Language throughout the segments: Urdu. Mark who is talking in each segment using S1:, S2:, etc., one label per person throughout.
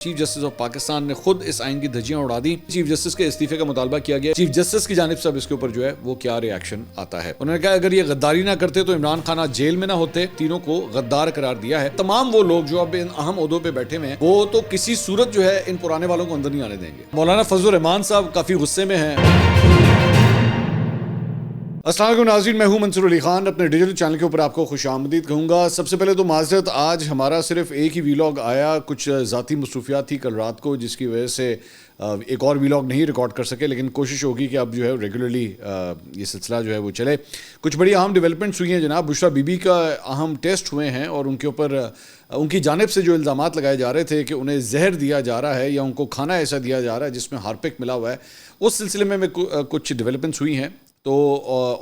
S1: چیف جسٹس آف پاکستان نے خود اس آئین کی دھجیاں اڑا دی. چیف جسٹس کے استعفے کا مطالبہ کیا گیا. چیف جسٹس کی جانب سے اب اس کے اوپر جو ہے وہ کیا ری ایکشن آتا ہے. انہوں نے کہا اگر یہ غداری نہ کرتے تو عمران خان آج جیل میں نہ ہوتے. تینوں کو غدار قرار دیا ہے. تمام وہ لوگ جو اب ان اہم عہدوں پہ بیٹھے ہوئے ہیں وہ تو کسی صورت جو ہے ان پرانے والوں کو اندر نہیں آنے دیں گے. مولانا فضل الرحمان صاحب کافی غصے میں ہیں. السلام علیکم ناظرین، میں ہوں منصور علی خان. اپنے ڈیجیٹل چینل کے اوپر آپ کو خوش آمدید کہوں گا. سب سے پہلے تو معذرت، آج ہمارا صرف ایک ہی ویلاگ آیا. کچھ ذاتی مصروفیات تھی کل رات کو جس کی وجہ سے ایک اور ویلاگ نہیں ریکارڈ کر سکے، لیکن کوشش ہوگی کہ اب جو ہے ریگولرلی یہ سلسلہ جو ہے وہ چلے. کچھ بڑی اہم ڈیولپمنٹس ہوئی ہیں جناب. بشرا بی بی کا اہم ٹیسٹ ہوئے ہیں اور ان کے اوپر ان کی جانب سے جو الزامات لگائے جا رہے تھے کہ انہیں زہر دیا جا رہا ہے یا ان کو کھانا ایسا دیا جا رہا ہے جس میں ہارپک ملا ہوا ہے، اس سلسلے میں کچھ ڈیولپمنٹس ہوئی ہیں. تو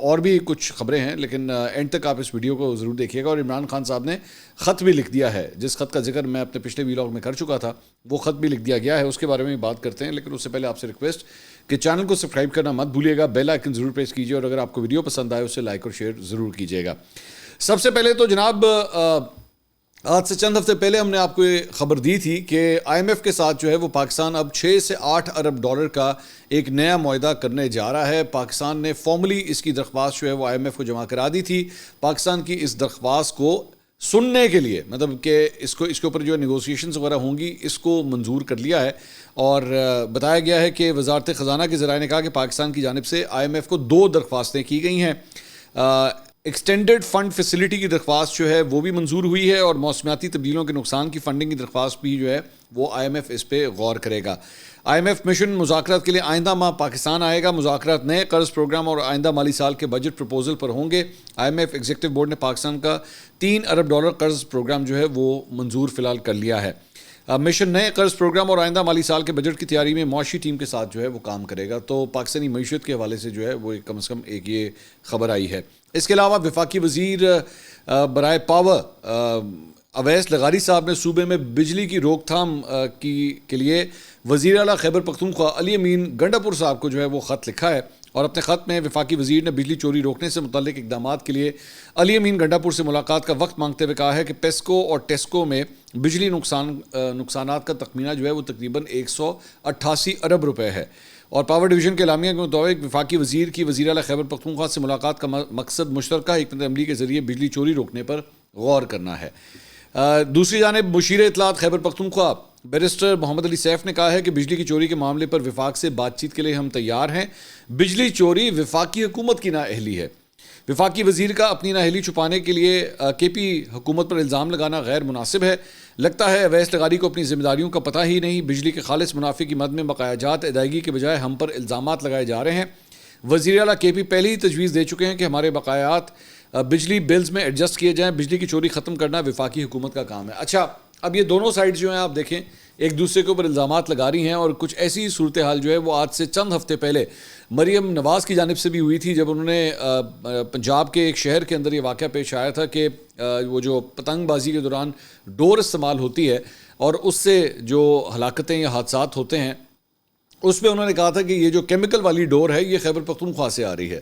S1: اور بھی کچھ خبریں ہیں، لیکن اینڈ تک آپ اس ویڈیو کو ضرور دیکھیے گا. اور عمران خان صاحب نے خط بھی لکھ دیا ہے، جس خط کا ذکر میں اپنے پچھلے ویلاگ میں کر چکا تھا. وہ خط بھی لکھ دیا گیا ہے، اس کے بارے میں بات کرتے ہیں. لیکن اس سے پہلے آپ سے ریکویسٹ کہ چینل کو سبسکرائب کرنا مت بھولیے گا، بیل آئکن ضرور پریس کیجیے، اور اگر آپ کو ویڈیو پسند آئے اسے لائک اور شیئر ضرور کیجیے گا. سب سے پہلے تو جناب آج سے چند ہفتے پہلے ہم نے آپ کو یہ خبر دی تھی کہ آئی ایم ایف کے ساتھ جو ہے وہ پاکستان اب 6 سے 8 ارب ڈالر کا ایک نیا معاہدہ کرنے جا رہا ہے. پاکستان نے فارملی اس کی درخواست جو ہے وہ آئی ایم ایف کو جمع کرا دی تھی. پاکستان کی اس درخواست کو سننے کے لیے، مطلب کہ اس کے اوپر جو نیگوسیشنز وغیرہ ہوں گی، اس کو منظور کر لیا ہے. اور بتایا گیا ہے کہ وزارت خزانہ کے ذرائع نے کہا کہ پاکستان کی جانب سے آئی ایم ایف کو 2 درخواستیں کی گئی ہیں. ایکسٹینڈڈ فنڈ فیسلٹی کی درخواست جو ہے وہ بھی منظور ہوئی ہے، اور موسمیاتی تبدیلیوں کے نقصان کی فنڈنگ کی درخواست بھی جو ہے وہ آئی ایم ایف اس پہ غور کرے گا. آئی ایم ایف مشن مذاکرات کے لیے آئندہ ماہ پاکستان آئے گا. مذاکرات نئے قرض پروگرام اور آئندہ مالی سال کے بجٹ پروپوزل پر ہوں گے. I M F executive board نے پاکستان کا 3 ارب ڈالر قرض پروگرام جو ہے وہ منظور فی الحال کر لیا ہے. مشن نئے قرض پروگرام اور آئندہ مالی سال کے بجٹ کی تیاری میں معاشی ٹیم کے ساتھ جو ہے وہ کام کرے گا. تو پاکستانی معیشت کے حوالے سے جو ہے وہ کم از کم ایک یہ خبر آئی ہے. اس کے علاوہ وفاقی وزیر برائے پاور اویس لغاری صاحب نے صوبے میں بجلی کی روک تھام کے لیے وزیر اعلیٰ خیبر پختونخوا علی امین گنڈاپور صاحب کو جو ہے وہ خط لکھا ہے. اور اپنے خط میں وفاقی وزیر نے بجلی چوری روکنے سے متعلق اقدامات کے لیے علی امین گنڈاپور سے ملاقات کا وقت مانگتے ہوئے کہا ہے کہ پیسکو اور ٹیسکو میں بجلی نقصانات کا تخمینہ جو ہے وہ تقریباً 188 ارب روپے ہے. اور پاور ڈویژن کے اعلامیہ کے مطابق وفاقی وزیر کی وزیر اعلیٰ خیبر پختونخوا سے ملاقات کا مقصد مشترکہ حکمت عملی کے ذریعے بجلی چوری روکنے پر غور کرنا ہے. دوسری جانب مشیر اطلاعات خیبر پختونخوا بیرسٹر محمد علی سیف نے کہا ہے کہ بجلی کی چوری کے معاملے پر وفاق سے بات چیت کے لیے ہم تیار ہیں. بجلی چوری وفاقی حکومت کی نااہلی ہے. وفاقی وزیر کا اپنی نااہلی چھپانے کے لیے کے پی حکومت پر الزام لگانا غیر مناسب ہے. لگتا ہے اویس لغاری کو اپنی ذمہ داریوں کا پتہ ہی نہیں. بجلی کے خالص منافع کی مد میں بقایا جات ادائیگی کے بجائے ہم پر الزامات لگائے جا رہے ہیں. وزیر اعلیٰ کے پی پہلے ہی تجویز دے چکے ہیں کہ ہمارے بقایات بجلی بلز میں ایڈجسٹ کیے جائیں. بجلی کی چوری ختم کرنا وفاقی حکومت کا کام ہے. اچھا، اب یہ دونوں سائڈ جو ہیں آپ دیکھیں ایک دوسرے کے اوپر الزامات لگا رہی ہیں. اور کچھ ایسی صورتحال جو ہے وہ آج سے چند ہفتے پہلے مریم نواز کی جانب سے بھی ہوئی تھی، جب انہوں نے پنجاب کے ایک شہر کے اندر یہ واقعہ پیش آیا تھا کہ وہ جو پتنگ بازی کے دوران ڈور استعمال ہوتی ہے اور اس سے جو ہلاکتیں یا حادثات ہوتے ہیں، اس پہ انہوں نے کہا تھا کہ یہ جو کیمیکل والی ڈور ہے یہ خیبر پختونخوا سے آ رہی ہے.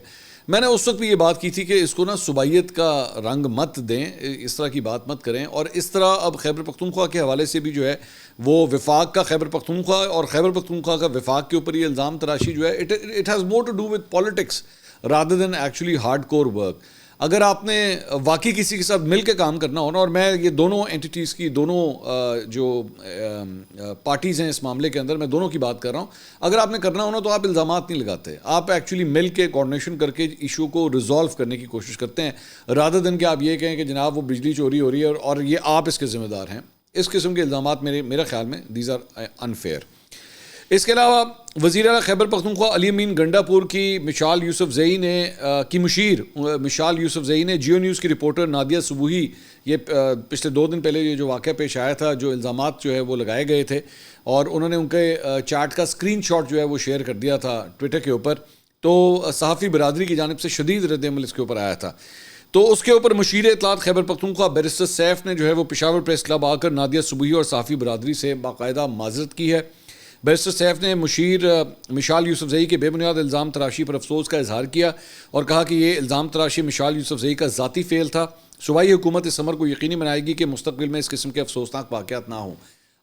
S1: میں نے اس وقت بھی یہ بات کی تھی کہ اس کو نا صوبائیت کا رنگ مت دیں، اس طرح کی بات مت کریں. اور اس طرح اب خیبر پختونخوا کے حوالے سے بھی جو ہے وہ وفاق کا خیبر پختونخوا اور خیبر پختونخوا کا وفاق کے اوپر یہ الزام تراشی جو ہے it has more to do with politics rather than actually hard core work. اگر آپ نے واقعی کسی کے ساتھ مل کے کام کرنا ہو نا، اور میں یہ دونوں اینٹیٹیز کی دونوں جو پارٹیز ہیں اس معاملے کے اندر، میں دونوں کی بات کر رہا ہوں، اگر آپ نے کرنا ہو نا تو آپ الزامات نہیں لگاتے، آپ ایکچولی مل کے کوآرڈینیشن کر کے ایشو کو ریزالو کرنے کی کوشش کرتے ہیں، رادر دین کہ آپ یہ کہیں کہ جناب وہ بجلی چوری ہو رہی ہے اور یہ آپ اس کے ذمہ دار ہیں. اس قسم کے الزامات میرے خیال میں دیز آر انفیئر. اس کے علاوہ وزیر اعلیٰ خیبر پختونخوا علی امین گنڈاپور کی مشال یوسف زئی نے جیو نیوز کی رپورٹر نادیہ صبوحی، یہ پچھلے 2 دن پہلے یہ جو واقعہ پیش آیا تھا، جو الزامات جو ہے وہ لگائے گئے تھے، اور انہوں نے ان کے چیٹ کا اسکرین شاٹ جو ہے وہ شیئر کر دیا تھا ٹویٹر کے اوپر. تو صحافی برادری کی جانب سے شدید رد عمل اس کے اوپر آیا تھا. تو اس کے اوپر مشیر اطلاعات خیبر پختونخوا بیرسٹر سیف نے جو ہے وہ پشاور پریس کلب آ کر نادیہ صبوحی اور صحافی برادری سے باقاعدہ معذرت کی ہے. بیرسٹر سیف نے مشیر مشال یوسف زئی کے بے بنیاد الزام تراشی پر افسوس کا اظہار کیا اور کہا کہ یہ الزام تراشی مشال یوسف زئی کا ذاتی فعل تھا. صوبائی حکومت اس امر کو یقینی بنائے گی کہ مستقبل میں اس قسم کے افسوسناک واقعات نہ ہوں.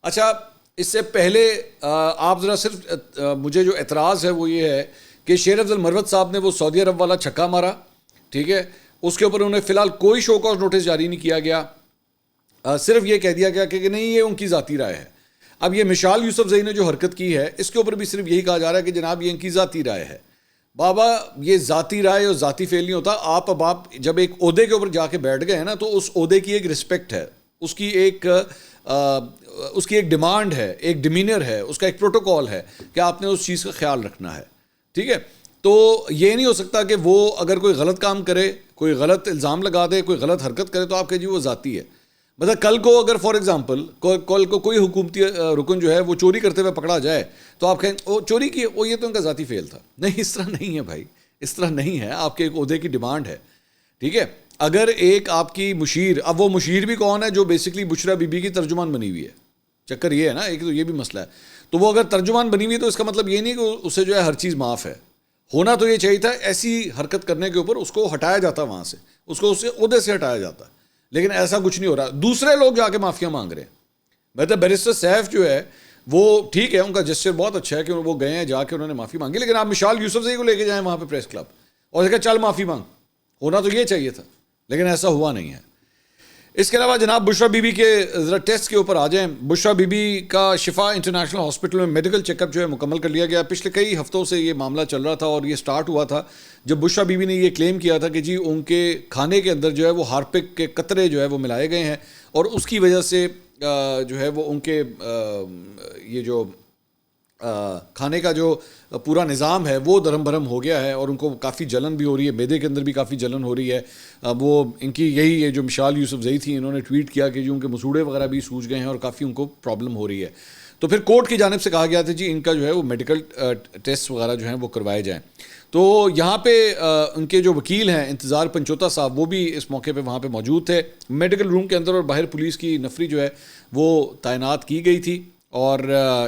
S1: اچھا، اس سے پہلے آپ ذرا صرف مجھے جو اعتراض ہے وہ یہ ہے کہ شیر افضل مروت صاحب نے وہ سعودی عرب والا چھکا مارا، ٹھیک ہے، اس کے اوپر انہیں فی الحال کوئی شو کاز نوٹس جاری نہیں کیا گیا، صرف یہ کہہ دیا گیا کہ نہیں یہ ان کی ذاتی رائے ہے۔ اب یہ مشال یوسف زئی نے جو حرکت کی ہے اس کے اوپر بھی صرف یہی کہا جا رہا ہے کہ جناب یہ ان کی ذاتی رائے ہے۔ بابا یہ ذاتی رائے اور ذاتی فیل نہیں ہوتا، آپ جب ایک عہدے کے اوپر جا کے بیٹھ گئے ہیں نا تو اس عہدے کی ایک رسپیکٹ ہے، اس کی ایک ڈیمانڈ ہے، ایک ڈیمینر ہے، اس کا ایک پروٹوکول ہے کہ آپ نے اس چیز کا خیال رکھنا ہے، ٹھیک ہے۔ تو یہ نہیں ہو سکتا کہ وہ اگر کوئی غلط کام کرے، کوئی غلط الزام لگا دے، کوئی غلط حرکت کرے تو آپ کہیں جی وہ ذاتی ہے۔ مطلب کل کو اگر فار ایگزامپل کل کو کوئی حکومتی رکن جو ہے وہ چوری کرتے ہوئے پکڑا جائے تو آپ کہیں وہ چوری کی، وہ یہ تو ان کا ذاتی فیل تھا۔ نہیں، اس طرح نہیں ہے بھائی، اس طرح نہیں ہے، آپ کے ایک عہدے کی ڈیمانڈ ہے، ٹھیک ہے۔ اگر ایک آپ کی مشیر، اب وہ مشیر بھی کون ہے؟ جو بیسکلی بشرا بی بی کی ترجمان بنی ہوئی ہے، چکر یہ ہے نا، ایک تو یہ بھی مسئلہ ہے۔ تو وہ اگر ترجمان بنی ہوئی ہے تو اس کا مطلب یہ نہیں کہ اسے جو ہے ہر چیز معاف ہے، ہونا تو یہ چاہیے تھا ایسی حرکت کرنے کے اوپر اس کو ہٹایا جاتا، وہاں سے اس کو اس عہدے سے ہٹایا جاتا، لیکن ایسا کچھ نہیں ہو رہا۔ دوسرے لوگ جا کے معافیاں مانگ رہے ہیں۔ مطلب بیرسٹر سیف جو ہے وہ ٹھیک ہے، ان کا جسچر بہت اچھا ہے کہ وہ گئے ہیں، جا کے انہوں نے معافی مانگی، لیکن آپ مشال یوسف زئی کو لے کے جائیں وہاں پہ پریس کلب اور دیکھیں چل معافی مانگ، ہونا تو یہ چاہیے تھا، لیکن ایسا ہوا نہیں ہے۔ اس کے علاوہ جناب بشرا بی بی کے ذرا ٹیسٹ کے اوپر آ جائیں۔ بشرا بی بی کا شفا انٹرنیشنل ہاسپٹل میں میڈیکل چیک اپ جو ہے مکمل کر لیا گیا۔ پچھلے کئی ہفتوں سے یہ معاملہ چل رہا تھا اور یہ سٹارٹ ہوا تھا جب بشرا بی بی نے یہ کلیم کیا تھا کہ جی ان کے کھانے کے اندر جو ہے وہ ہارپک کے قطرے جو ہے وہ ملائے گئے ہیں اور اس کی وجہ سے جو ہے وہ ان کے یہ جو کھانے کا جو پورا نظام ہے وہ درم برہم ہو گیا ہے اور ان کو کافی جلن بھی ہو رہی ہے، معدے کے اندر بھی کافی جلن ہو رہی ہے۔ وہ ان کی یہی ہے جو مشال یوسف زئی تھی، انہوں نے ٹویٹ کیا کہ جو ان کے مسوڑے وغیرہ بھی سوج گئے ہیں اور کافی ان کو پرابلم ہو رہی ہے۔ تو پھر کورٹ کی جانب سے کہا گیا تھا جی ان کا جو ہے وہ میڈیکل ٹیسٹ وغیرہ جو ہیں وہ کروائے جائیں۔ تو یہاں پہ ان کے جو وکیل ہیں انتظار پنچوتا صاحب، وہ بھی اس موقع پہ وہاں پہ موجود تھے۔ میڈیکل روم کے اندر اور باہر پولیس کی نفری جو ہے وہ تعینات کی گئی تھی اور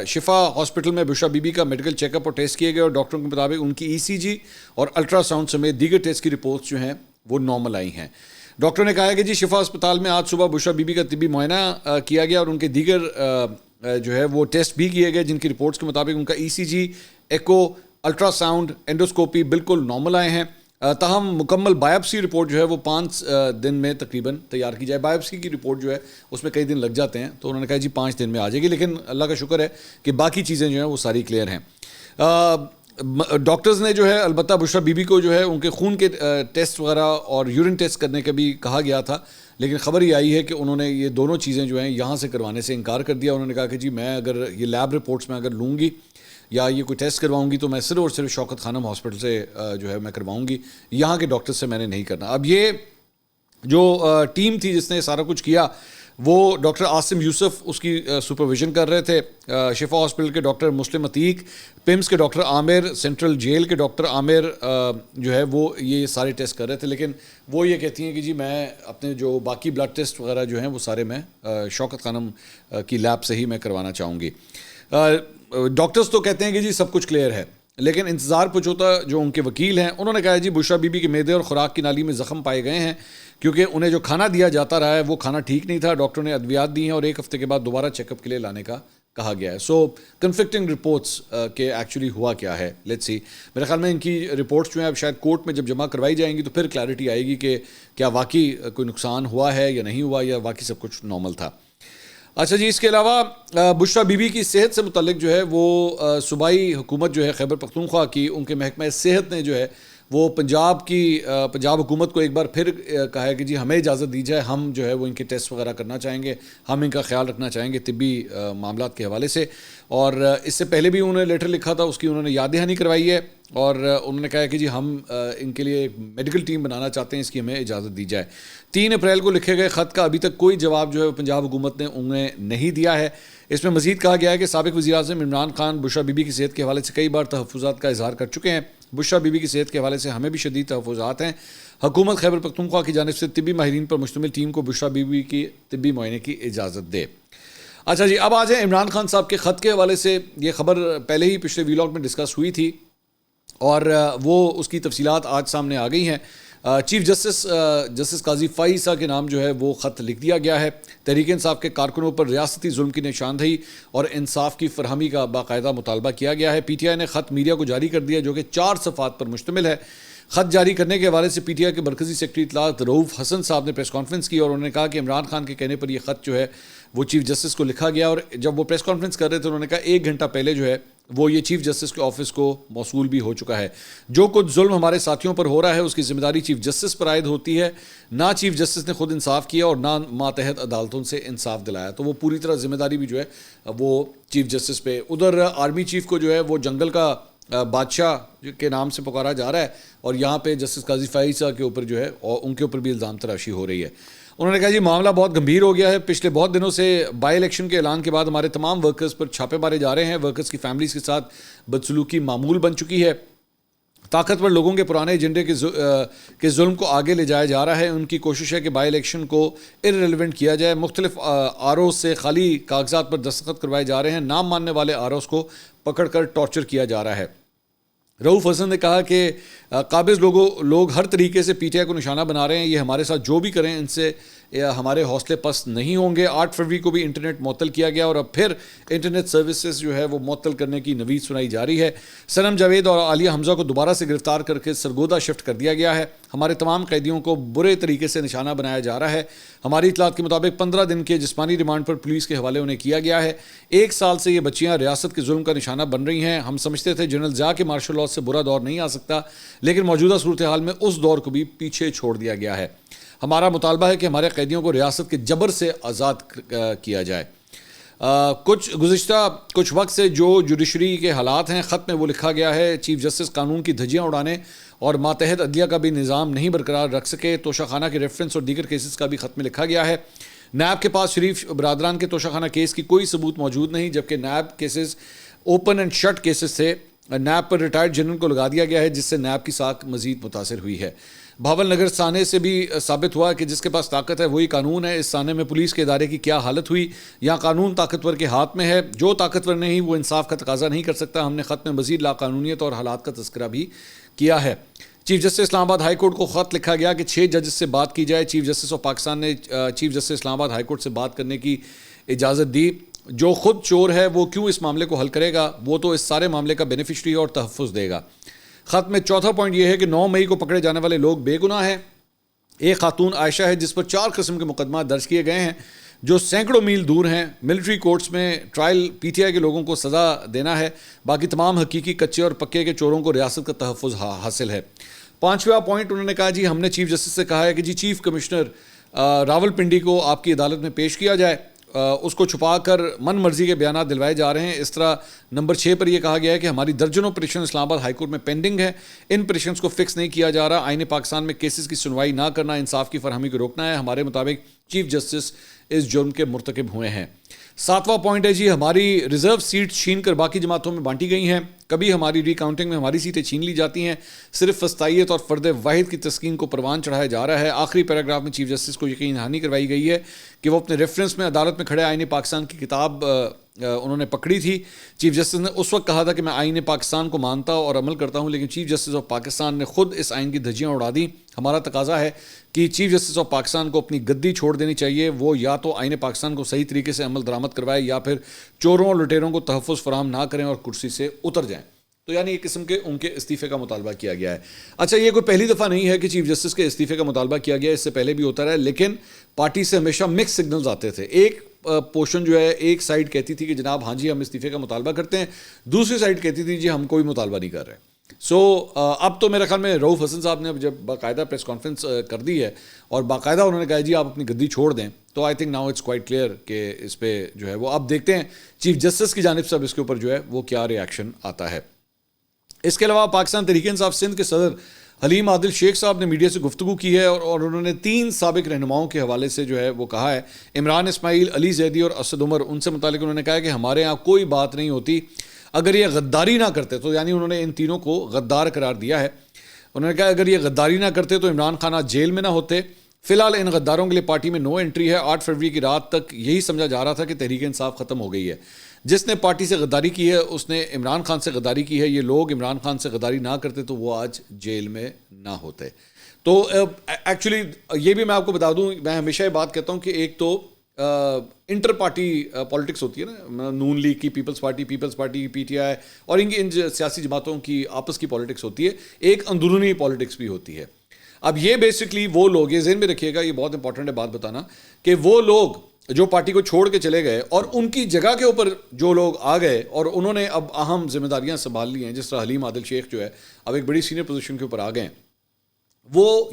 S1: شفا ہاسپٹل میں بشرا بی بی کا میڈیکل چیک اپ اور ٹیسٹ کیے گئے اور ڈاکٹروں کے مطابق ان کی ای سی جی اور الٹرا ساؤنڈ سمیت دیگر ٹیسٹ کی رپورٹس جو ہیں وہ نارمل آئی ہیں۔ ڈاکٹر نے کہا ہے کہ جی شفا اسپتال میں آج صبح بشرا بی بی کا طبی معائنہ کیا گیا اور ان کے دیگر جو ہے وہ ٹیسٹ بھی کیے گئے جن کی رپورٹس کے مطابق ان کا ای سی جی، ایکو، الٹرا ساؤنڈ، اینڈوسکوپی بالکل نارمل آئے ہیں۔ تاہم مکمل بایوپسی رپورٹ جو ہے وہ 5 دن میں تقریباً تیار کی جائے۔ بایوپسی کی رپورٹ جو ہے اس میں کئی دن لگ جاتے ہیں، تو انہوں نے کہا جی 5 دن میں آ جائے گی، لیکن اللہ کا شکر ہے کہ باقی چیزیں جو ہیں وہ ساری کلیئر ہیں۔ ڈاکٹرز نے جو ہے البتہ بشرا بی بی کو جو ہے ان کے خون کے ٹیسٹ وغیرہ اور یورین ٹیسٹ کرنے کا بھی کہا گیا تھا، لیکن خبر یہ آئی ہے کہ انہوں نے یہ دونوں چیزیں جو ہیں یہاں سے کروانے سے انکار کر دیا۔ انہوں نے کہا کہ جی میں اگر یہ لیب رپورٹس میں اگر لوں گی یا یہ کوئی ٹیسٹ کرواؤں گی تو میں صرف اور صرف شوکت خانم ہاسپٹل سے جو ہے میں کرواؤں گی، یہاں کے ڈاکٹر سے میں نے نہیں کرنا۔ اب یہ جو ٹیم تھی جس نے سارا کچھ کیا وہ ڈاکٹر عاصم یوسف اس کی سپرویژن کر رہے تھے، شفا ہاسپٹل کے ڈاکٹر مسلم عتیق، پمس کے ڈاکٹر عامر، سینٹرل جیل کے ڈاکٹر عامر جو ہے وہ یہ سارے ٹیسٹ کر رہے تھے، لیکن وہ یہ کہتی ہیں کہ جی میں اپنے جو باقی بلڈ ٹیسٹ وغیرہ جو ہیں وہ سارے میں شوکت خانم کی لیب سے ہی میں کروانا چاہوں گی۔ ڈاکٹرز تو کہتے ہیں کہ جی سب کچھ کلیئر ہے، لیکن انتظار پچوتا جو ان کے وکیل ہیں انہوں نے کہا جی بشرا بی بی کے معدے اور خوراک کی نالی میں زخم پائے گئے ہیں کیونکہ انہیں جو کھانا دیا جاتا رہا ہے وہ کھانا ٹھیک نہیں تھا، ڈاکٹر نے ادویات دی ہیں اور 1 ہفتے کے بعد دوبارہ چیک اپ کے لیے لانے کا کہا گیا ہے۔ سو کنفلکٹنگ رپورٹس کہ ایکچولی ہوا کیا ہے، لیٹس سی۔ میرے خیال میں ان کی رپورٹس جو ہیں اب شاید کورٹ میں جب جمع کروائی جائیں گی تو پھر کلیئرٹی آئے گی کہ کیا واقعی کوئی نقصان ہوا ہے یا نہیں ہوا یا واقعی سب کچھ نارمل تھا۔ اچھا جی، اس کے علاوہ بشرا بی بی کی صحت سے متعلق جو ہے وہ صوبائی حکومت جو ہے خیبر پختونخوا کی، ان کے محکمہ صحت نے جو ہے وہ پنجاب حکومت کو ایک بار پھر کہا ہے کہ جی ہمیں اجازت دی جائے، ہم جو ہے وہ ان کے ٹیسٹ وغیرہ کرنا چاہیں گے، ہم ان کا خیال رکھنا چاہیں گے طبی معاملات کے حوالے سے۔ اور اس سے پہلے بھی انہوں نے لیٹر لکھا تھا، اس کی انہوں نے یاد دہانی کروائی ہے اور انہوں نے کہا ہے کہ جی ہم ان کے لیے ایک میڈیکل ٹیم بنانا چاہتے ہیں، اس کی ہمیں اجازت دی جائے۔ 3 اپریل کو لکھے گئے خط کا ابھی تک کوئی جواب جو ہے پنجاب حکومت نے انہیں نہیں دیا ہے۔ اس میں مزید کہا گیا ہے کہ سابق وزیر اعظم عمران خان بشرا بی بی کی صحت کے حوالے سے کئی بار تحفظات کا اظہار کر چکے ہیں۔ بشرا بی بی کی صحت کے حوالے سے ہمیں بھی شدید تحفظات ہیں۔ حکومت خیبر پختونخوا کی جانب سے طبی ماہرین پر مشتمل ٹیم کو بشرا بی بی کی طبی معائنے کی اجازت دے۔ اچھا جی، اب آ جائیں عمران خان صاحب کے خط کے حوالے سے۔ یہ خبر پہلے ہی پچھلے ویلاگ میں ڈسکس ہوئی تھی اور وہ اس کی تفصیلات آج سامنے آ گئی ہیں۔ چیف جسٹس قاضی فائز عیسیٰ کے نام جو ہے وہ خط لکھ دیا گیا ہے. تحریک انصاف کے کارکنوں پر ریاستی ظلم کی نشاندہی اور انصاف کی فراہمی کا باقاعدہ مطالبہ کیا گیا ہے. پی ٹی آئی نے خط میڈیا کو جاری کر دیا جو کہ 4 صفحات پر مشتمل ہے. خط جاری کرنے کے حوالے سے پی ٹی آئی کے مرکزی سیکرٹری اطلاعات رؤوف حسن صاحب نے پریس کانفرنس کی اور انہوں نے کہا کہ عمران خان کے کہنے پر یہ خط جو ہے وہ چیف جسٹس کو لکھا گیا, اور جب وہ پریس کانفرنس کر رہے تھے انہوں نے کہا 1 گھنٹہ پہلے جو ہے وہ یہ چیف جسٹس کے آفس کو موصول بھی ہو چکا ہے. جو کچھ ظلم ہمارے ساتھیوں پر ہو رہا ہے اس کی ذمہ داری چیف جسٹس پر عائد ہوتی ہے. نہ چیف جسٹس نے خود انصاف کیا اور نہ ماتحت عدالتوں سے انصاف دلایا, تو وہ پوری طرح ذمہ داری بھی جو ہے وہ چیف جسٹس پہ. ادھر آرمی چیف کو جو ہے وہ جنگل کا بادشاہ کے نام سے پکارا جا رہا ہے, اور یہاں پہ جسٹس قاضی فائز عیسیٰ کے اوپر جو ہے اور ان کے اوپر بھی الزام تراشی ہو رہی ہے. انہوں نے کہا جی معاملہ بہت گمبھیر ہو گیا ہے. پچھلے بہت دنوں سے بائی الیکشن کے اعلان کے بعد ہمارے تمام ورکرز پر چھاپے مارے جا رہے ہیں. ورکرز کی فیملیز کے ساتھ بدسلوکی معمول بن چکی ہے. طاقتور لوگوں کے پرانے ایجنڈے کے ظلم کو آگے لے جایا جا رہا ہے. ان کی کوشش ہے کہ بائی الیکشن کو ارریلیونٹ کیا جائے. مختلف آر اوز سے خالی کاغذات پر دستخط کروائے جا رہے ہیں. نام ماننے والے آر اوز کو پکڑ کر ٹارچر کیا جا رہا ہے. رؤوف حسن نے کہا کہ قابض لوگ ہر طریقے سے پی ٹی آئی کو نشانہ بنا رہے ہیں. یہ ہمارے ساتھ جو بھی کریں ان سے ہمارے حوصلے پست نہیں ہوں گے. 8 فروری کو بھی انٹرنیٹ معطل کیا گیا اور اب پھر انٹرنیٹ سروسز جو ہے وہ معطل کرنے کی نوید سنائی جاری ہے. سنم جاوید اور عالیہ حمزہ کو دوبارہ سے گرفتار کر کے سرگودا شفٹ کر دیا گیا ہے. ہمارے تمام قیدیوں کو برے طریقے سے نشانہ بنایا جا رہا ہے. ہماری اطلاعات کے مطابق 15 دن کے جسمانی ریمانڈ پر پولیس کے حوالے انہیں کیا گیا ہے. 1 سال سے یہ بچیاں ریاست کے ظلم کا نشانہ بن رہی ہیں. ہم سمجھتے تھے جنرل ضیاء کے مارشل لاء سے برا دور نہیں آ سکتا, لیکن موجودہ صورتحال میں اس دور کو بھی پیچھے چھوڑ دیا گیا ہے. ہمارا مطالبہ ہے کہ ہمارے قیدیوں کو ریاست کے جبر سے آزاد کیا جائے. گزشتہ کچھ وقت سے جو جوڈیشری کے حالات ہیں خط میں وہ لکھا گیا ہے. چیف جسٹس قانون کی دھجیاں اڑانے اور ماتحت عدلیہ کا بھی نظام نہیں برقرار رکھ سکے. توشہ خانہ کے ریفرنس اور دیگر کیسز کا بھی خط میں لکھا گیا ہے. نیب کے پاس شریف برادران کے توشہ خانہ کیس کی کوئی ثبوت موجود نہیں, جبکہ NAB cases open and shut cases سے نیب پر ریٹائرڈ جنرل کو لگا دیا گیا ہے, جس سے نیب کی ساکھ مزید متاثر ہوئی ہے. بھاول نگر سانے سے بھی ثابت ہوا کہ جس کے پاس طاقت ہے وہی قانون ہے. اس سانے میں پولیس کے ادارے کی کیا حالت ہوئی. یہاں قانون طاقتور کے ہاتھ میں ہے. جو طاقتور نہیں وہ انصاف کا تقاضا نہیں کر سکتا. ہم نے خط میں مزید لاقانونیت اور حالات کا تذکرہ بھی کیا ہے. چیف جسٹس اسلام آباد ہائی کورٹ کو خط لکھا گیا کہ 6 ججز سے بات کی جائے. چیف جسٹس آف پاکستان نے چیف جسٹس اسلام آباد ہائی کورٹ سے بات کرنے کی اجازت دی. جو خود چور ہے وہ کیوں اس معاملے کو حل کرے گا, وہ تو اس سارے معاملے کا بینیفیشری اور تحفظ دے گا. خط میں چوتھا پوائنٹ یہ ہے کہ 9 مئی کو پکڑے جانے والے لوگ بے گناہ ہیں. ایک خاتون عائشہ ہے جس پر 4 قسم کے مقدمات درج کیے گئے ہیں جو سینکڑوں میل دور ہیں. ملٹری کورٹس میں ٹرائل پی ٹی آئی کے لوگوں کو سزا دینا ہے. باقی تمام حقیقی کچے اور پکے کے چوروں کو ریاست کا تحفظ حاصل ہے. 5واں پوائنٹ انہوں نے کہا جی ہم نے چیف جسٹس سے کہا ہے کہ جی چیف کمشنر راول پنڈی کو آپ کی عدالت میں پیش کیا جائے. اس کو چھپا کر من مرضی کے بیانات دلوائے جا رہے ہیں. اس طرح نمبر 6 پر یہ کہا گیا ہے کہ ہماری درجنوں پٹیشن اسلام آباد ہائی کورٹ میں پینڈنگ ہے. ان پٹیشنز کو فکس نہیں کیا جا رہا. آئین پاکستان میں کیسز کی سنوائی نہ کرنا انصاف کی فراہمی کو روکنا ہے. ہمارے مطابق چیف جسٹس اس جرم کے مرتکب ہوئے ہیں. 7واں پوائنٹ ہے جی ہماری ریزرو سیٹ چھین کر باقی جماعتوں میں بانٹی گئی ہیں. کبھی ہماری ری کاؤنٹنگ میں ہماری سیٹیں چھین لی جاتی ہیں. صرف فسطائیت اور فرد واحد کی تسکین کو پروان چڑھایا جا رہا ہے. آخری پیراگراف میں چیف جسٹس کو یقین دہانی کروائی گئی ہے کہ وہ اپنے ریفرنس میں عدالت میں کھڑے آئین پاکستان کی کتاب انہوں نے پکڑی تھی. چیف جسٹس نے اس وقت کہا تھا کہ میں آئین پاکستان کو مانتا اور عمل کرتا ہوں, لیکن چیف جسٹس آف پاکستان نے خود اس آئین کی دھجیاں اڑا دیں. ہمارا تقاضا ہے کہ چیف جسٹس آف پاکستان کو اپنی گدی چھوڑ دینی چاہیے. وہ یا تو آئین پاکستان کو صحیح طریقے سے عمل درآمد کروائے یا پھر چوروں اور لٹیروں کو تحفظ فراہم نہ کریں اور کرسی سے اتر جائیں. تو یعنی ایک قسم کے ان کے استعفے کا مطالبہ کیا گیا ہے. اچھا یہ کوئی پہلی دفعہ نہیں ہے کہ چیف جسٹس کے استعفے کا مطالبہ کیا گیا, اس سے پہلے بھی ہوتا رہا ہے, لیکن پارٹی سے ہمیشہ مکس سگنلز آتے تھے. ایک پورشن جو ہے ایک سائڈ کہتی تھی کہ جناب ہاں جی ہم استعفے کا مطالبہ کرتے ہیں, دوسری سائڈ کہتی تھی جی ہم کوئی مطالبہ نہیں کر رہے. اب تو میرے خیال میں رؤوف حسن صاحب نے جب باقاعدہ پریس کانفرنس کر دی ہے اور باقاعدہ انہوں نے کہا جی آپ اپنی گدی چھوڑ دیں, تو I think now it's quite clear کہ اس پہ جو ہے وہ اب دیکھتے ہیں چیف جسٹس کی جانب سے اب اس کے اوپر جو ہے وہ کیا ریاکشن آتا ہے. اس کے علاوہ پاکستان تحریک انصاف سندھ کے صدر حلیم عادل شیخ صاحب نے میڈیا سے گفتگو کی ہے اور انہوں نے 3 سابق رہنماؤں کے حوالے سے جو ہے وہ کہا ہے. عمران اسماعیل, علی زیدی اور اسد عمر, ان سے متعلق انہوں نے کہا ہے کہ ہمارے ہاں کوئی بات نہیں ہوتی اگر یہ غداری نہ کرتے. تو یعنی انہوں نے ان تینوں کو غدار قرار دیا ہے. انہوں نے کہا اگر یہ غداری نہ کرتے تو عمران خان آج جیل میں نہ ہوتے. فی الحال ان غداروں کے لیے پارٹی میں نو انٹری ہے. 8 فروری کی رات تک یہی سمجھا جا رہا تھا کہ تحریک انصاف ختم ہو گئی ہے. جس نے پارٹی سے غداری کی ہے اس نے عمران خان سے غداری کی ہے. یہ لوگ عمران خان سے غداری نہ کرتے تو وہ آج جیل میں نہ ہوتے. تو ایکچولی یہ بھی میں آپ کو بتا دوں، میں ہمیشہ یہ بات کہتا ہوں کہ ایک تو انٹر پارٹی پالیٹکس ہوتی ہے نا، نون لیگ کی، پیپلز پارٹی پی ٹی آئی اور ان سیاسی جماعتوں کی آپس کی پالیٹکس ہوتی ہے، ایک اندرونی پالیٹکس بھی ہوتی ہے. اب یہ بیسکلی وہ لوگ، یہ ذہن میں رکھیے گا، یہ بہت امپورٹنٹ ہے بات بتانا، کہ وہ لوگ جو پارٹی کو چھوڑ کے چلے گئے اور ان کی جگہ کے اوپر جو لوگ آ گئے اور انہوں نے اب اہم ذمہ داریاں سنبھال لی ہیں، جس طرح حلیم عادل شیخ جو ہے اب ایک بڑی سینئر پوزیشن کے اوپر آ گئے ہیں،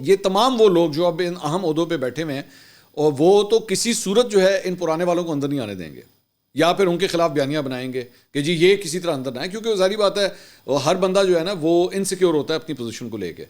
S1: یہ تمام وہ لوگ جو اب ان اہم عہدوں پہ بیٹھے ہوئے ہیں، اور وہ تو کسی صورت جو ہے ان پرانے والوں کو اندر نہیں آنے دیں گے، یا پھر ان کے خلاف بیانیاں بنائیں گے کہ جی یہ کسی طرح اندر نہ آئے، کیونکہ ظاہری بات ہے ہر بندہ جو ہے نا وہ انسیکیور ہوتا ہے اپنی پوزیشن کو لے کے.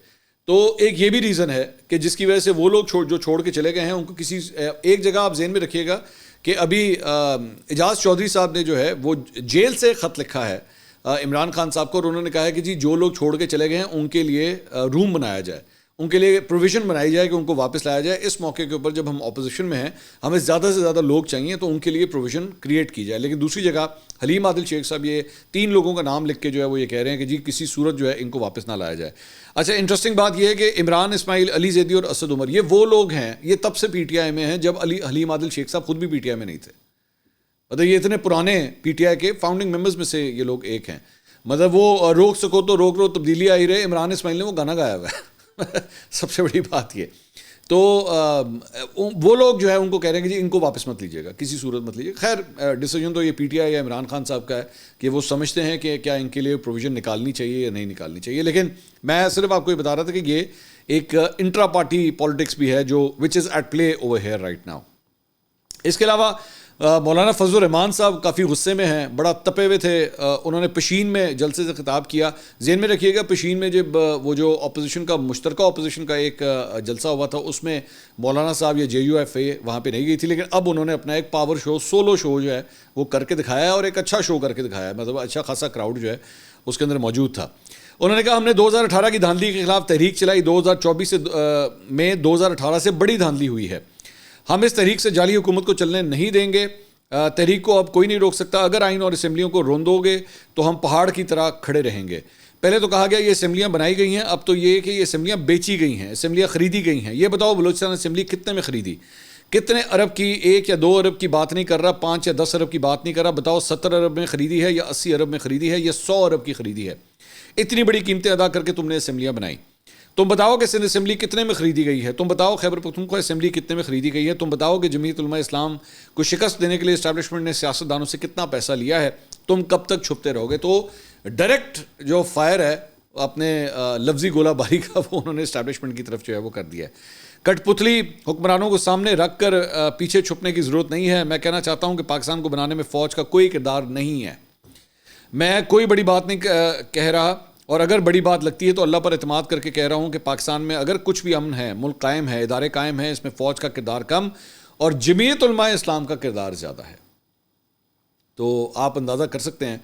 S1: تو ایک یہ بھی ریزن ہے کہ جس کی وجہ سے وہ لوگ جو چھوڑ کے چلے گئے ہیں ان کو کسی ایک جگہ آپ ذہن میں رکھیے گا کہ ابھی اعجاز چودھری صاحب نے جو ہے وہ جیل سے خط لکھا ہے عمران خان صاحب کو، اور انہوں نے کہا ہے کہ جی جو لوگ چھوڑ کے چلے گئے ہیں ان کے لیے روم بنایا جائے، ان کے لیے پروویژن بنائی جائے کہ ان کو واپس لایا جائے. اس موقع کے اوپر جب ہم اپوزیشن میں ہیں، ہمیں زیادہ سے زیادہ لوگ چاہیے تو ان کے لیے پروویژن کریٹ کی جائے. لیکن دوسری جگہ حلیم عادل شیخ صاحب یہ 3 لوگوں کا نام لکھ کے جو ہے وہ یہ کہہ رہے ہیں کہ جی کسی صورت جو ہے ان کو واپس نہ لایا جائے. اچھا، انٹرسٹنگ بات یہ ہے کہ عمران اسماعیل، علی زیدی اور اسد عمر یہ وہ لوگ ہیں، یہ تب سے پی ٹی آئی میں ہیں جب حلیم عادل شیخ صاحب خود بھی پی ٹی آئی میں نہیں تھے. مطلب یہ اتنے پرانے پی ٹی آئی کے فاؤنڈنگ ممبرز میں سے یہ لوگ ایک ہیں. مطلب وہ روک سکو تو روک لو، تبدیلی آئی رہے. عمران اسماعیل نے وہ گانا گایا ہوا ہے سب سے بڑی بات یہ. تو وہ لوگ جو ہے ان کو کہہ رہے ہیں کہ جی ان کو واپس مت لیجیے گا، کسی صورت مت لیجیے. خیر ڈیسیجن تو یہ پی ٹی آئی یا عمران خان صاحب کا ہے کہ وہ سمجھتے ہیں کہ کیا ان کے لیے پروویژن نکالنی چاہیے یا نہیں نکالنی چاہیے. لیکن میں صرف آپ کو یہ بتا رہا تھا کہ یہ ایک انٹرا پارٹی پالیٹکس بھی ہے جو which is at play over here right now. اس کے علاوہ مولانا فضل الرحمان صاحب کافی غصے میں ہیں، بڑا تپے ہوئے تھے. انہوں نے پشین میں جلسے سے خطاب کیا. ذہن میں رکھیے گا پشین میں جب وہ جو اپوزیشن کا مشترکہ اپوزیشن کا ایک جلسہ ہوا تھا، اس میں مولانا صاحب یا JUFA وہاں پہ نہیں گئی تھی، لیکن اب انہوں نے اپنا ایک پاور شو، سولو شو جو ہے وہ کر کے دکھایا ہے، اور ایک اچھا شو کر کے دکھایا ہے. مطلب اچھا خاصا کراؤڈ جو ہے اس کے اندر موجود تھا. انہوں نے کہا ہم نے 2018 کی دھاندلی کے خلاف تحریک چلائی، 2024 میں 2018 سے بڑی دھاندلی ہوئی ہے. ہم اس تحریک سے جعلی حکومت کو چلنے نہیں دیں گے. تحریک کو اب کوئی نہیں روک سکتا. اگر آئین اور اسمبلیوں کو روندو گے تو ہم پہاڑ کی طرح کھڑے رہیں گے. پہلے تو کہا گیا یہ اسمبلیاں بنائی گئی ہیں، اب تو یہ کہ یہ اسمبلیاں بیچی گئی ہیں، اسمبلیاں خریدی گئی ہیں. یہ بتاؤ بلوچستان اسمبلی کتنے میں خریدی؟ کتنے ارب کی؟ 1 یا 2 ارب کی بات نہیں کر رہا، 5 یا 10 ارب کی بات نہیں کر رہا. بتاؤ 70 ارب میں خریدی ہے یا 80 ارب میں خریدی ہے یا 100 ارب کی خریدی ہے؟ اتنی بڑی قیمتیں ادا کر کے تم نے اسمبلیاں بنائی. تم بتاؤ کہ سندھ اسمبلی کتنے میں خریدی گئی ہے؟ تم بتاؤ خیبر پختونخوا اسمبلی کتنے میں خریدی گئی ہے؟ تم بتاؤ کہ جمعیت علماء اسلام کو شکست دینے کے لیے اسٹیبلشمنٹ نے سیاستدانوں سے کتنا پیسہ لیا ہے؟ تم کب تک چھپتے رہو گے؟ تو ڈائریکٹ جو فائر ہے اپنے لفظی گولہ باری کا وہ انہوں نے اسٹیبلشمنٹ کی طرف جو ہے وہ کر دیا ہے. کٹ پتلی حکمرانوں کو سامنے رکھ کر پیچھے چھپنے کی ضرورت نہیں ہے. میں کہنا چاہتا ہوں کہ پاکستان کو بنانے میں فوج کا کوئی کردار نہیں ہے. میں کوئی بڑی بات نہیں کہہ رہا، اور اگر بڑی بات لگتی ہے تو اللہ پر اعتماد کر کے کہہ رہا ہوں کہ پاکستان میں اگر کچھ بھی امن ہے، ملک قائم ہے، ادارے قائم ہیں، اس میں فوج کا کردار کم اور جمعیت علماء اسلام کا کردار زیادہ ہے. تو آپ اندازہ کر سکتے ہیں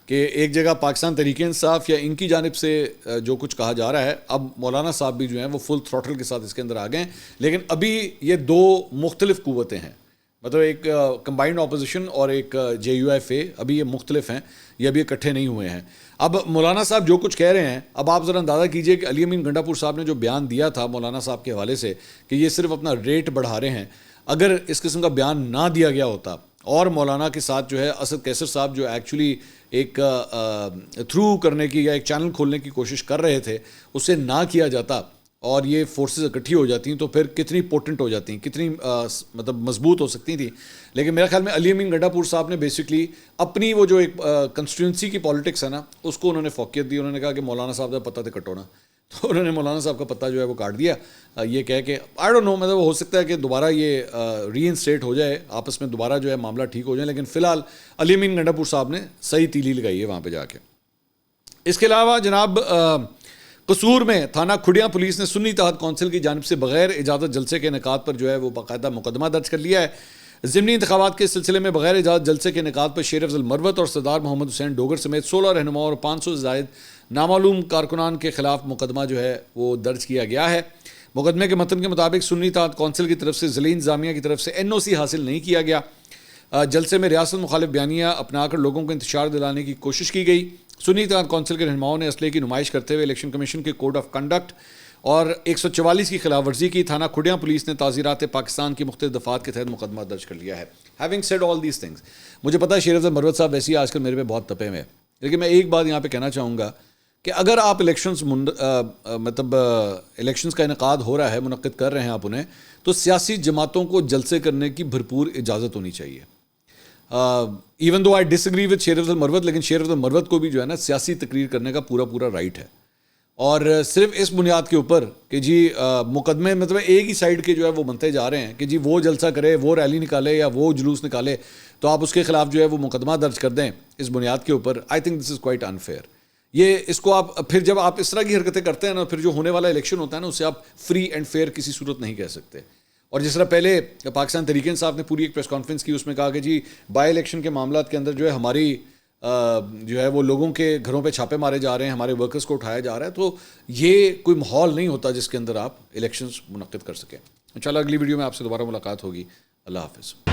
S1: کہ ایک جگہ پاکستان تحریک انصاف یا ان کی جانب سے جو کچھ کہا جا رہا ہے، اب مولانا صاحب بھی جو ہیں وہ فل تھروٹل کے ساتھ اس کے اندر آ گئے ہیں. لیکن ابھی یہ 2 مختلف قوتیں ہیں، مطلب ایک کمبائنڈ اپوزیشن اور ایک JUFA. ابھی یہ مختلف ہیں، یہ ابھی اکٹھے نہیں ہوئے ہیں. اب مولانا صاحب جو کچھ کہہ رہے ہیں، اب آپ ذرا اندازہ کیجئے کہ علی امین گنڈا پور صاحب نے جو بیان دیا تھا مولانا صاحب کے حوالے سے کہ یہ صرف اپنا ریٹ بڑھا رہے ہیں، اگر اس قسم کا بیان نہ دیا گیا ہوتا اور مولانا کے ساتھ جو ہے اسد کیسر صاحب جو ایکچولی ایک تھرو کرنے کی یا ایک چینل کھولنے کی کوشش کر رہے تھے، اسے نہ کیا جاتا اور یہ فورسز اکٹھی ہو جاتی ہیں تو پھر کتنی پوٹنٹ ہو جاتی ہیں، کتنی مطلب مضبوط ہو سکتی تھیں. لیکن میرے خیال میں علی امین گنڈا پور صاحب نے بیسکلی اپنی وہ جو ایک کنسٹیٹوئنسی کی پالیٹکس ہے نا، اس کو انہوں نے فوقیت دی. انہوں نے کہا کہ مولانا صاحب کا پتہ تو کٹونا، تو انہوں نے مولانا صاحب کا پتہ جو ہے وہ کاٹ دیا. یہ کہہ کے آئی ڈونٹ نو، مطلب ہو سکتا ہے کہ دوبارہ یہ ری انسٹیٹ ہو جائے، آپس میں دوبارہ جو ہے معاملہ ٹھیک ہو جائے. لیکن فی الحال علی امین گنڈا پور صاحب نے صحیح تیلی لگائی ہے وہاں پہ جا کے. اس کے علاوہ جناب قصور میں تھانہ کھڑیاں پولیس نے سنی اتحاد کونسل کی جانب سے بغیر اجازت جلسے کے انعقاد پر جو ہے وہ باقاعدہ مقدمہ درج کر لیا ہے. ضمنی انتخابات کے سلسلے میں بغیر اجازت جلسے کے انعقاد پر شیر افضل مروت اور سردار محمد حسین ڈوگر سمیت 16 رہنماؤں اور 500 سے زائد نامعلوم کارکنان کے خلاف مقدمہ جو ہے وہ درج کیا گیا ہے. مقدمے کے متن کے مطابق سنی اتحاد کونسل کی طرف سے ضلعی انتظامیہ کی طرف سے NOC حاصل نہیں کیا گیا. جلسے میں ریاست مخالف بیانیہ اپنا کر لوگوں کو انتشار دلانے کی کوشش کی گئی. سنی اتحاد کونسل کے رہنماؤں نے اسلحے کی نمائش کرتے ہوئے الیکشن کمیشن کے کوڈ آف کنڈکٹ اور 144 کی خلاف ورزی کی. تھانہ کھڈیاں پولیس نے تعزیرات پاکستان کی مختلف دفعات کے تحت مقدمہ درج کر لیا ہے. Having said all these things, مجھے پتا ہے شیر افضل مروت صاحب ویسے ہی آج کل میرے پہ بہت تپے ہوئے ہیں, لیکن میں ایک بات یہاں پہ کہنا چاہوں گا کہ اگر آپ الیکشنز کا انعقاد ہو رہا ہے, منعقد کر رہے ہیں آپ انہیں, تو سیاسی جماعتوں کو جلسے کرنے کی بھرپور اجازت ہونی چاہیے. Even though I disagree with Sher Afzal مروت, لیکن شیر افضل مروت کو بھی جو ہے نا سیاسی تقریر کرنے کا پورا رائٹ ہے. اور صرف اس بنیاد کے اوپر کہ جی مقدمے مطلب ایک ہی سائیڈ کے جو ہے وہ بنتے جا رہے ہیں کہ جی وہ جلسہ کرے, وہ ریلی نکالے یا وہ جلوس نکالے, تو آپ اس کے خلاف جو ہے وہ مقدمہ درج کر دیں اس بنیاد کے اوپر. I think this is quite unfair. یہ اس کو آپ پھر جب آپ اس طرح کی حرکتیں کرتے ہیں نا, پھر جو ہونے والا الیکشن ہوتا ہے نا, اسے آپ فری اینڈ فیئر کسی صورت نہیں کہہ سکتے. اور جس طرح پہلے پاکستان تحریک انصاف نے پوری ایک پریس کانفرنس کی, اس میں کہا کہ جی بائی الیکشن کے معاملات کے اندر جو ہے ہماری جو ہے وہ لوگوں کے گھروں پہ چھاپے مارے جا رہے ہیں, ہمارے ورکرز کو اٹھایا جا رہا ہے, تو یہ کوئی ماحول نہیں ہوتا جس کے اندر آپ الیکشنز منعقد کر سکیں. انشاءاللہ اگلی ویڈیو میں آپ سے دوبارہ ملاقات ہوگی. اللہ حافظ.